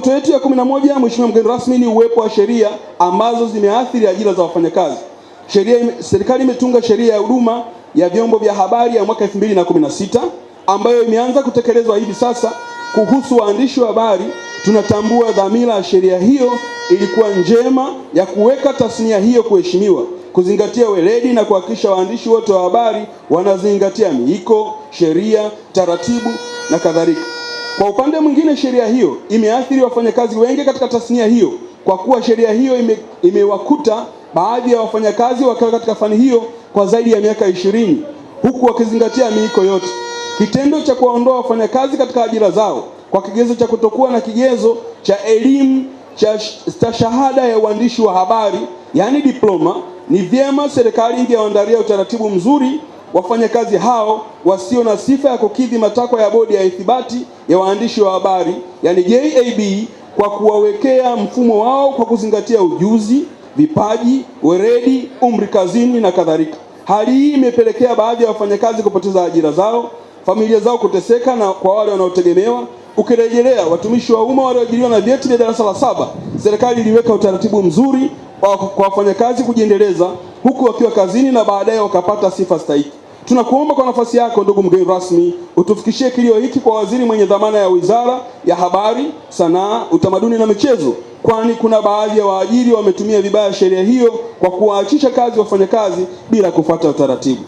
Changamoto yetu ya 11, Mheshimiwa mgeni rasmi, ni uwepo wa sheria ambazo zimeathiri ajira za wafanyakazi. Serikali imetunga sheria ya huduma ya vyombo vya habari ya mwaka 2016 ambayo imeanza kutekelezwa hivi sasa. Kuhusu waandishi wa habari, tunatambua dhamira ya sheria hiyo ilikuwa njema ya kuweka tasnia hiyo kuheshimiwa, kuzingatia weledi na kuhakikisha waandishi wote wa habari wanazingatia miiko, sheria, taratibu na kadhalika. Kwa upande mwingine, sheria hiyo imeathiri wafanyakazi wengi katika tasnia hiyo, kwa kuwa sheria hiyo imewakuta baadhi ya wafanyakazi wakiwa katika fani hiyo kwa zaidi ya miaka 20 huku wakizingatia miiko yote. Kitendo cha kuwaondoa wafanyakazi katika ajira zao kwa kigezo cha kutokuwa na kigezo cha elimu cha shahada ya uandishi wa habari, yani diploma, ni vyema serikali ingewaandalia utaratibu mzuri wafanyakazi hao wasio na sifa ya kukidhi matakwa ya bodi ya ithibati ya waandishi wa habari, yani JAB, kwa kuwawekea mfumo wao kwa kuzingatia ujuzi, vipaji, weledi, umri kazini na kadhalika. Hali hii imepelekea baadhi ya wafanyakazi kupoteza ajira zao, familia zao kuteseka, na kwa wale wanaotegemewa. Ukirejelea watumishi wa umma walioajiriwa na vyeti vya darasa la 7, serikali iliweka utaratibu mzuri kwa wafanyakazi kujiendeleza huku wakiwa kazini na baadaye wakapata sifa stahiki. Tunakuomba kwa nafasi yako, ndugu mgeni rasmi, utufikishie kilio hiki kwa waziri mwenye dhamana ya Wizara ya Habari, Sanaa, Utamaduni na Michezo, kwani kuna baadhi ya waajiri wametumia vibaya sheria hiyo kwa kuwaachisha kazi wafanyakazi bila kufuata utaratibu.